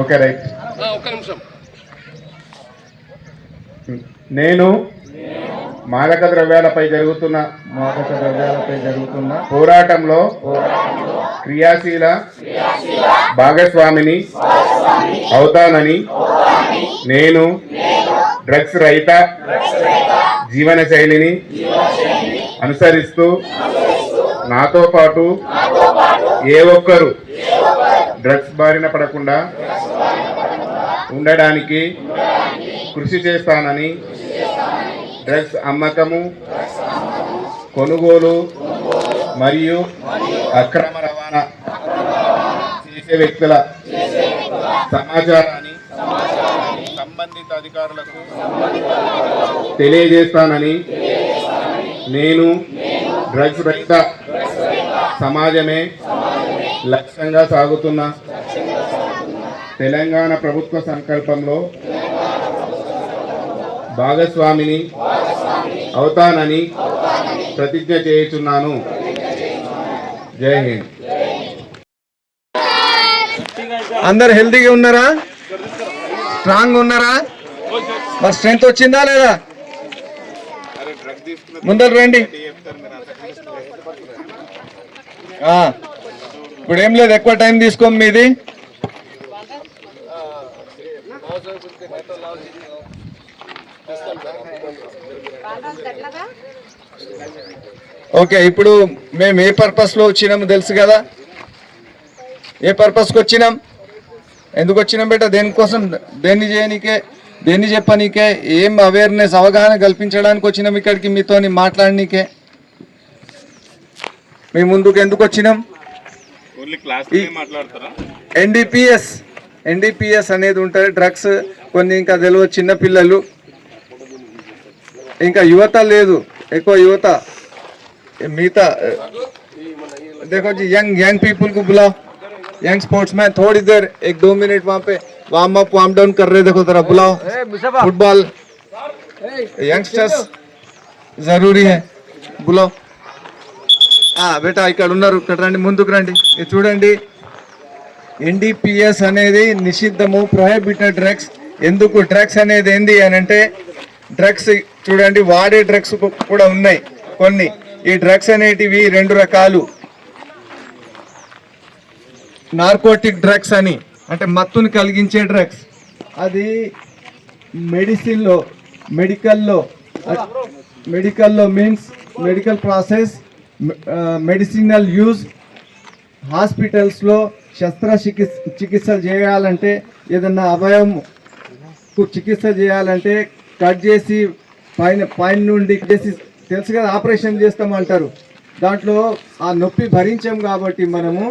Okay right. ఒక్క నిమిషం. నేను మాదక ద్రవ్యాలపై జరుగుతున్న పోరాటంలో క్రియాశీల భాగస్వామిని అవుతానని, నేను డ్రగ్స్ రహిత జీవన శైలిని అనుసరిస్తూ నాతో పాటు ఏ ఒక్కరు డ్రగ్స్ బారిన పడకుండా ఉండడానికి కృషి చేస్తానని, డ్రగ్స్ అమ్మకము, కొనుగోలు మరియు అక్రమ రవాణా చేసే వ్యక్తుల సమాచారాన్ని సంబంధిత అధికారులకు తెలియజేస్తానని, నేను డ్రగ్స్ రహిత సమాజమే లక్ష్యంగా సాగుతున్న తెలంగాణ ప్రభుత్వ సంకల్పంలో భాగస్వామిని అవుతానని ప్రతిజ్ఞ చేయుచున్నాను. జై హింద్. అందరు హెల్తీగా ఉన్నారా? స్ట్రాంగ్ ఉన్నారా? మరి స్ట్రెంత్ వచ్చిందా లేదా? ముందర రండి. ఇప్పుడు ఏం లేదు, ఎక్కువ టైం తీసుకోం మీది. ఓకే, ఇప్పుడు మేము ఏ పర్పస్లో వచ్చినాము తెలుసు కదా? ఏ పర్పస్కి వచ్చినాం, ఎందుకు వచ్చినాం బేట? దేనికోసం, దేన్ని చేయనీకే, దేన్ని చెప్పనీకే, ఏం అవేర్నెస్ అవగాహన కల్పించడానికి వచ్చినాం ఇక్కడికి, మీతోని మాట్లాడనీకే. మీ ముందుకు ఎందుకు వచ్చినాం? ఎన్డీపీఎస్ అనేది ఉంటుంది. డ్రగ్స్ కొన్ని ఇంకా తెలియదు, చిన్నపిల్లలు ఇంకా యువత లేదు, ఎక్కువ యువత मिगता देखो जी यंग पीपल को बुलाओ, यंग स्पोर्ट्समैन थोड़ी देर 1-2 मिनट वहाँ पे वार्म अप वार्म डाउन कर रहे, देखो जरा बुलाओ. फुटबॉल यंगस्टर्स जरूरी है, बुलाओ. బేటా ఇక్కడ ఉన్నారు, ఇక్కడ రండి, ముందుకు రండి. ఇది చూడండి, ఎన్డీపీఎస్ అనేది నిషిద్ధము, ప్రొహిబిటెడ్ డ్రగ్స్. ఎందుకు డ్రగ్స్ అనేది ఏంది అని అంటే, డ్రగ్స్ చూడండి, వాడే డ్రగ్స్ కూడా ఉన్నాయి కొన్ని. ఈ డ్రగ్స్ అనేటివి 2 రకాలు. నార్కోటిక్ డ్రగ్స్ అని అంటే మత్తుని కలిగించే డ్రగ్స్, అది మెడికల్లో means medical process, medicinal use. హాస్పిటల్స్లో చికిత్స చేయాలంటే, ఏదన్నా అవయవంకు చికిత్స చేయాలంటే కట్ చేసి పైన నుండి చేసి, తెలుసు కదా, ఆపరేషన్ చేస్తామంటారు. దాంట్లో ఆ నొప్పి భరించాం కాబట్టి మనము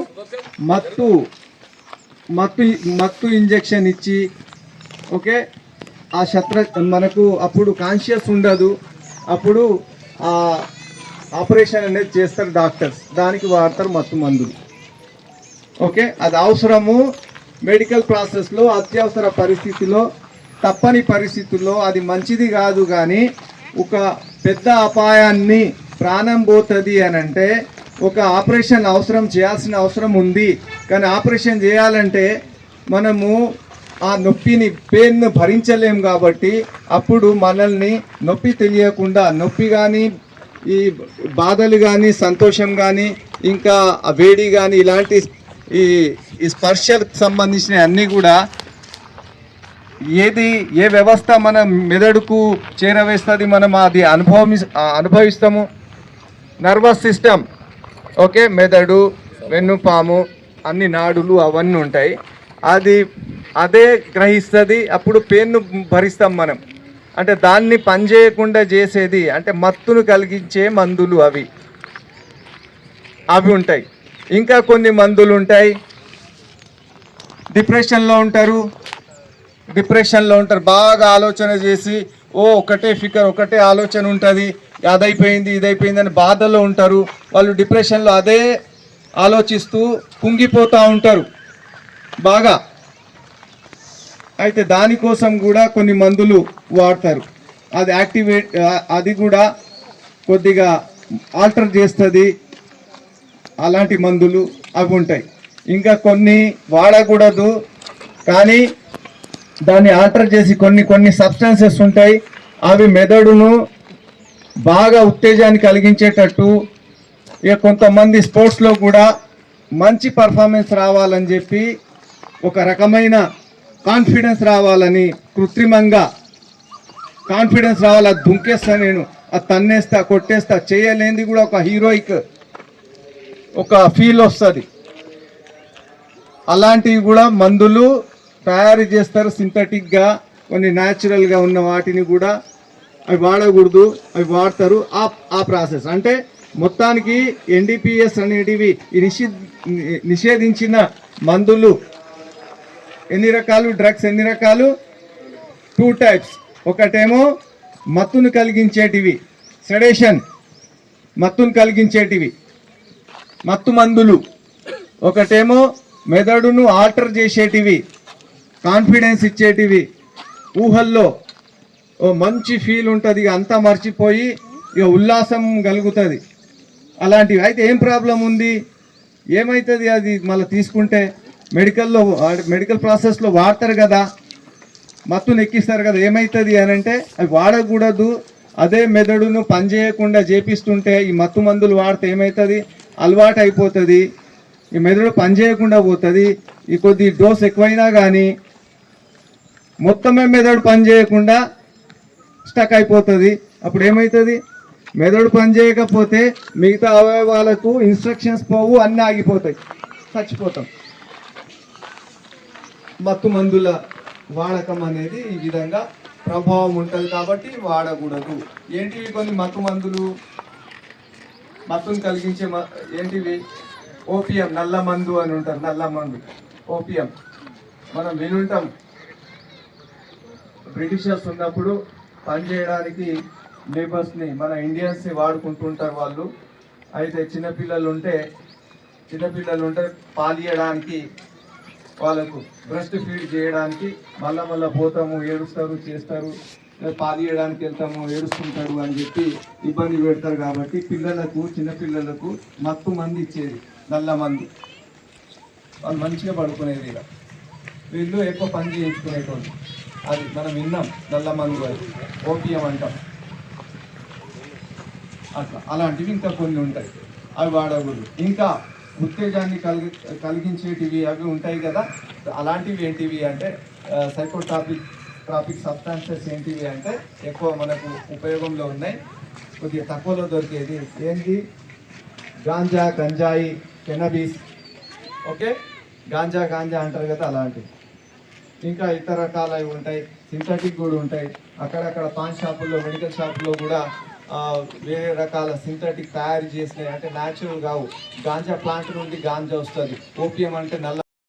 మత్తు ఇంజెక్షన్ ఇచ్చి, ఓకే, ఆ మనకు అప్పుడు కాన్షియస్ ఉండదు, అప్పుడు ఆ ఆపరేషన్ అనేది చేస్తారు డాక్టర్స్, దానికి వాడతారు మత్తు మందులు. ఓకే, అది అవసరము మెడికల్ ప్రాసెస్లో, అత్యవసర పరిస్థితిలో, తప్పని పరిస్థితుల్లో అది మంచిది కాదు. కానీ ఒక పెద్ద అపాయాన్ని, ప్రాణం పోతుంది అని అంటే ఒక ఆపరేషన్ చేయాల్సిన అవసరం ఉంది. కానీ ఆపరేషన్ చేయాలంటే మనము ఆ నొప్పిని, పెయిన్ భరించలేము. కాబట్టి అప్పుడు మనల్ని నొప్పి తెలియకుండా, నొప్పి కానీ, ఈ బాధలు కానీ, సంతోషం కానీ, ఇంకా వేడి కానీ, ఇలాంటి ఈ స్పర్శకు సంబంధించిన అన్నీ కూడా ఏ వ్యవస్థ మన మెదడుకు చేరవేస్తుంది, మనం అది అనుభవిస్తాము. నర్వస్ సిస్టమ్, ఓకే, మెదడు, వెన్నుపాము, అన్ని నాడులు అవన్నీ ఉంటాయి, అదే గ్రహిస్తుంది. అప్పుడు పెయిన్ను భరిస్తాం మనం. అంటే దాన్ని పనిచేయకుండా చేసేది అంటే మత్తును కలిగించే మందులు అవి ఉంటాయి. ఇంకా కొన్ని మందులు ఉంటాయి. డిప్రెషన్లో ఉంటారు, బాగా ఆలోచన చేసి, ఒకటే ఫికర్, ఒకటే ఆలోచన ఉంటుంది, అదైపోయింది ఇదైపోయింది అని బాధలో ఉంటారు. వాళ్ళు డిప్రెషన్లో అదే ఆలోచిస్తూ కుంగిపోతూ ఉంటారు బాగా. అయితే దానికోసం కూడా కొన్ని మందులు వాడతారు. అది కూడా కొద్దిగా ఆల్టర్ చేస్తుంది, అలాంటి మందులు అవి ఉంటాయి. ఇంకా కొన్ని వాడకూడదు, కానీ దాన్ని ఆల్టర్ చేసి కొన్ని సబ్స్టాన్సెస్ ఉంటాయి, అవి మెదడును బాగా ఉత్తేజాన్ని కలిగించేటట్టు, ఇక కొంతమంది స్పోర్ట్స్లో కూడా మంచి పర్ఫార్మెన్స్ రావాలని చెప్పి ఒక రకమైన కాన్ఫిడెన్స్ రావాలని కృత్రిమంగా కాన్ఫిడెన్స్ రావాలి, అది దుంకేస్తా, నేను అది తన్నేస్తా, కొట్టేస్తా, చేయలేనిది కూడా ఒక హీరోయిక్ ఒక ఫీల్ వస్తుంది. అలాంటివి కూడా మందులు తయారు చేస్తారు సింథటిక్గా, కొన్ని న్యాచురల్గా ఉన్న వాటిని కూడా అవి వాడకూడదు, అవి వాడతారు. ఆ ప్రాసెస్ అంటే మొత్తానికి ఎన్డీపీఎస్ అనేటివి ఈ నిషేధించిన మందులు ఎన్ని రకాలు, డ్రగ్స్ ఎన్ని రకాలు, 2 టైప్స్. ఒకటేమో మత్తును కలిగించేటివి, సెడేషన్, మత్తును కలిగించేటివి మత్తు మందులు. ఒకటేమో మెదడును ఆల్టర్ చేసేటివి, కాన్ఫిడెన్స్ ఇచ్చేటివి, ఊహల్లో ఓ మంచి ఫీల్ ఉంటుంది, ఇక అంతా మర్చిపోయి ఇక ఉల్లాసం కలుగుతుంది. అలాంటివి అయితే ఏం ప్రాబ్లం ఉంది, ఏమవుతుంది అది మళ్ళీ తీసుకుంటే? మెడికల్ ప్రాసెస్లో వాడతారు కదా, మత్తును ఎక్కిస్తారు కదా, ఏమవుతుంది అని అంటే అవి వాడకూడదు. అదే మెదడును పనిచేయకుండా చేపిస్తుంటే ఈ మత్తు మందులు వాడితే ఏమవుతుంది, అలవాటు అయిపోతుంది, ఈ మెదడు పనిచేయకుండా పోతుంది. ఈ కొద్ది డోస్ ఎక్కువైనా కానీ మొత్తమే మెదడు పనిచేయకుండా స్టక్ అయిపోతుంది. అప్పుడు ఏమవుతుంది, మెదడు పనిచేయకపోతే మిగతా అవయవాలకు ఇన్స్ట్రక్షన్స్ పోవు, అన్నీ ఆగిపోతాయి, చచ్చిపోతాం. మత్తు మందుల వాడకం అనేది ఈ విధంగా ప్రభావం ఉంటుంది కాబట్టి వాడకూడదు. ఏంటివి కొన్ని మత్తు మందులు, మత్తును కలిగించే ఏంటివి? ఓపియం, నల్ల మందు అని ఉంటారు, నల్ల మందు ఓపియం. మనం వినుంటాం, బ్రిటిషర్స్ ఉన్నప్పుడు పనిచేయడానికి లేబర్స్ని మన ఇండియన్స్ని వాడుకుంటుంటారు వాళ్ళు. అయితే చిన్నపిల్లలు ఉంటే పాలియడానికి, వాళ్ళకు బ్రెస్ట్ ఫీడ్ చేయడానికి మళ్ళా పోతాము, ఏడుస్తారు, చేస్తారు, పాలియడానికి వెళ్తాము, ఏడుస్తుంటారు అని చెప్పి ఇబ్బంది పెడతారు. కాబట్టి చిన్నపిల్లలకు మత్తు మంది ఇచ్చేది, నల్ల మందు. వాళ్ళు మంచిగా పడుకునేది. ఇలా వీళ్ళు ఎక్కువ పని చేయించుకునేటోళ్ళు, అది మనం విన్నాం, నల్ల మందు, అది ఓపియం అంటాం. అలాంటివి ఇంకా కొన్ని ఉంటాయి, అవి వాడకూడదు. ఇంకా ఉత్తేజాన్ని కలిగించేటివి అవి ఉంటాయి కదా, అలాంటివి ఏంటివి అంటే సైకోట్రాపిక్ సబ్స్టాన్సెస్ ఏంటివి అంటే ఎక్కువ మనకు ఉపయోగంలో ఉన్నాయి, కొద్దిగా తక్కువలో దొరికేది ఏంటి, గాంజా, గంజాయి, కెనబీస్. ఓకే, గాంజా అంటారు కదా, అలాంటివి. ఇంకా ఇతర రకాలవి ఉంటాయి, సింథటిక్ కూడా ఉంటాయి. అక్కడక్కడ పాన్ షాపుల్లో, మెడికల్ షాపుల్లో కూడా వేరే రకాల సింథటిక్ తయారు చేసినాయి, అంటే న్యాచురల్ కావు. గాంజా ప్లాంట్ నుండి గాంజా వస్తుంది. ఓపియం అంటే నల్ల